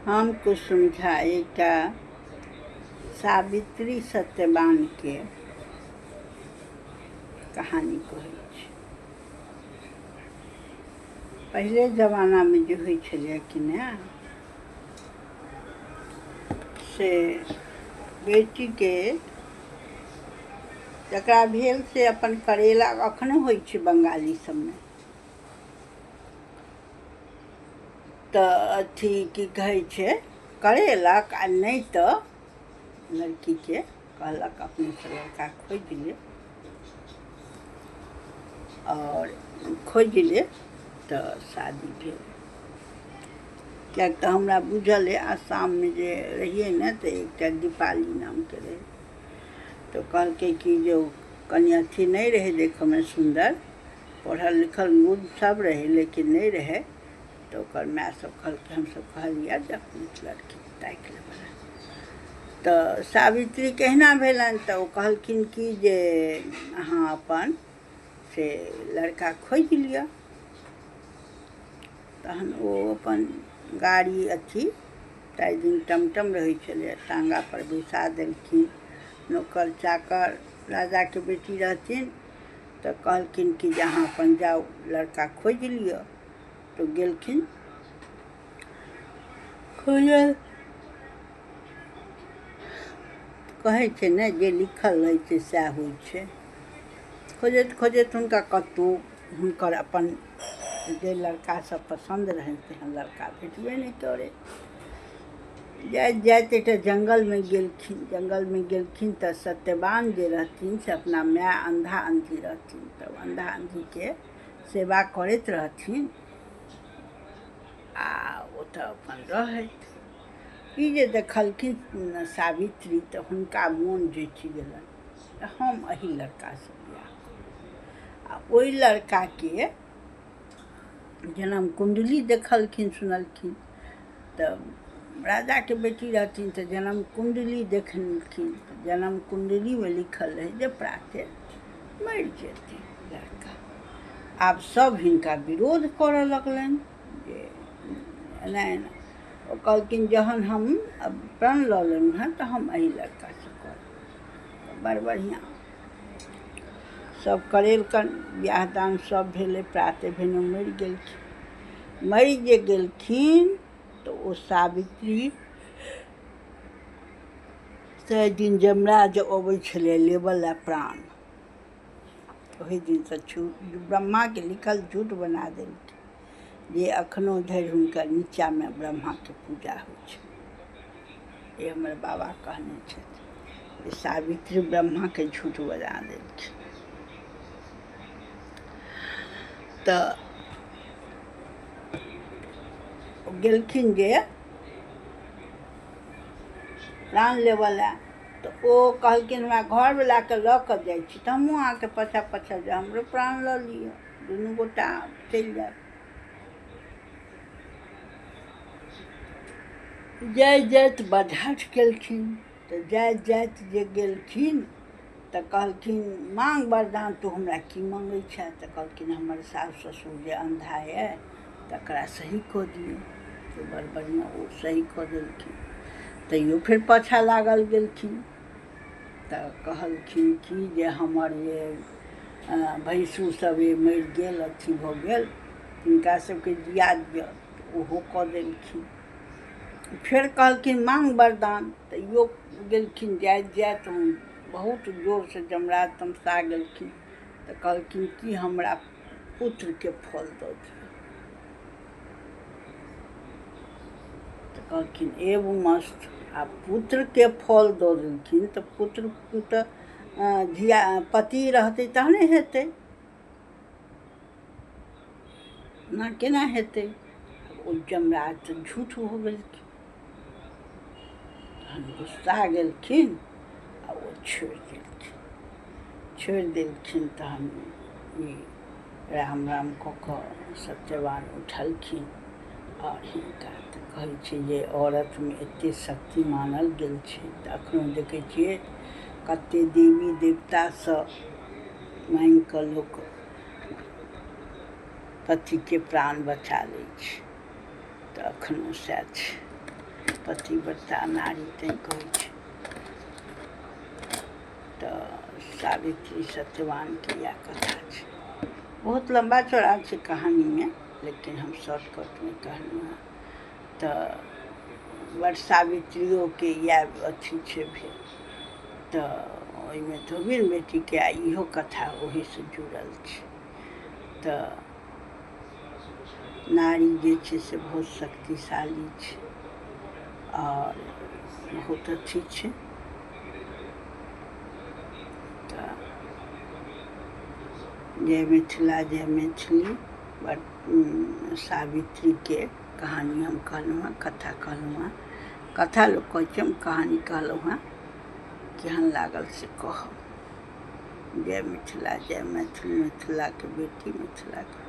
हम कुसुम झा एकटा सावित्री सत्यवान के कहानी कहै छी। पहले जमाना में जो होइ छलै कि ने से बेटी के जकरा भेल से अपन करेला अखनो होइ छै बंगाली सबमे, तऽ अथी की कहै छै करेलक, आ नहीं तो लड़की के कहलक अपने से लड़का खोज ले, और खोज ले तो शादी भेल। क्या तो हमरा बुझल है, आसाम में जे रहिए न तो एक दीपाली नाम के रहे, तो कहलकै कि जो कनी अथी नहीं रहे देखो में सुंदर, पढ़ल लिखल गुण सब रहे लेकिन नहीं रहे, तो ओकर माय सब कहलकै, हम सब कहलिए जे अपने लड़की ताकि लेबै। तो सावित्री कहना भेलन, तो कहलखिन कि जे अहाँ अपन से लड़का खोज लिया। तहन वो अपन गाड़ी अथी ताहि दिन टमटम रहै छलै, टांगा पर बैसा देलखिन। नौकर चाकर राजा के बेटी रहथिन, तो कहलखिन कि जे अहाँ अपन जाओ लड़का खोज लिया। तो गेलखिन खोजल, कहै छै ने जे लिखल रहै छै सएह होइ छै। खोजैत खोजैत हुनका कतहु हुनकर अपन जे लड़का सब पसंद रहनि तेहन लड़का भेटबे नहीं करे। जाइत जाइत एकटा जंगल में गेलखिन तो सत्यवान जे रहथिन से अपना माय अंधा अंधी रहथिन, तब अंधा अंधी के सेवा करैत रहथिन, आ ओतऽ अपन रहैत। ई जे देखलखिन सावित्री तो हुनका मोन जोचि गेलनि, हम एही लड़का से बियाह करब। आ ओहि लड़का के जन्म कुंडली देखलखिन सुनलखिन, तब राजा के बेटी रहथिन तो जन्म कुंडली देखलखिन। जन्म कुंडली में लिखल रहे जे प्राते मरि जेतै लड़का। आब सब हिनका विरोध करऽ लगलनि जे नहीं, ओ कहलखिन जहन हम प्रण लऽ लेलहुँ हैं तो हम एही लड़का से करब। बड़ बढ़िया सब करेलकन, बियाह दान सब भेलै। प्राते भेने मरि गेलखिन। मरि जे गेलखिन तो ओ सावित्री तै दिन जमराज अबै छलै लेबऽ ला प्राण, ओहि दिन से ब्रह्मा के लिखल झूठ बना देलखिन जे अखनो धरि हुनकर नीचा में ब्रह्मा के पूजा होइ छै। ये हमर बाबा कहने छथिन जे सावित्री ब्रह्मा के झूठ बना देलखिन। तो गेलखिन जे प्राण लेबऽ ला, तो ओ कहलखिन हमरा घरवला के लऽ कऽ जाइ छी, तो हमहूँ अहाँके पाछा पाछा जायब, हमरो प्राण लऽ लिअ, दुनू गोटा चलि जायब। जाइत जाइत बड्ड हठ केलखिन, तो जाइत जाइत जे गेलखिन तो कहलखिन मांग वरदान, तू हमरा की मांगै छे? तो कहलखिन हमर सास ससुर जे अंधा है तकरा सही कऽ दियौ। तो बड़ बढ़िया ओ सही कऽ देलखिन। तैयो फिर पाछा लागल गेलखिन, तो कहलखिन कि जे हमर जे भैंसुर सब मरि गेल, अथी भऽ गेल, तिनका सबके जिया दिअ, तो ओहो कऽ देलखिन। फिर कहलखिन मांग वरदान, तैयो गेलखिन। जाइत जाइत बहुत जोर से जमराज तमसा गेलखिन, तो कहलखिन कि हमरा पुत्र के फल दऽ दिअ। तो कहलखिन एवं मस्त। आ पुत्र के फल दऽ देलखिन, तो पुत्र तो धिया पति रहतै तहने हेतै, ना केना हेतै? ओ जमराज तो झूठ हो गेलखिन, तहन गुस्सा गेलखिन आ ओ छोड़ि देलखिन। तहन ई राम राम कऽ कऽ सत्यवान उठलखिन, और हिनका तऽ कहै छै जे औरत में एते शक्ति मानल गेल छै। तऽ अखनो देखै छियै कते देवी देवता सँ मांगि कऽ लोक पति के प्राण बचा लै छै, तऽ अखनो सएह छै। पतिव्रता नारी तैं कहै छै। तो सावित्री सत्यवान की यह कथा है। बहुत लंबा चौड़ा है कहानी में, लेकिन हम शॉर्टकट में कहलूँ हैं। तो बड़ सावित्रियों के यह अथी है भेल। तो ओहिमे धोबिन बेटी के इहो कथा वही से जुड़ल है। तो नारी जे छै से बहुत शक्तिशाली है और बहुत अच्छी है। जय मिथिला जय मैथिली। बट सावित्री के कहानी हम कहलूँ हैं, कथा कहलूँ हैं। कथा लोग कहै हम कहानी कहलूँ हैं, केहन लागल से कहब। जय मिथिला जय मैथिली, मिथिला के बेटी, मिथिला के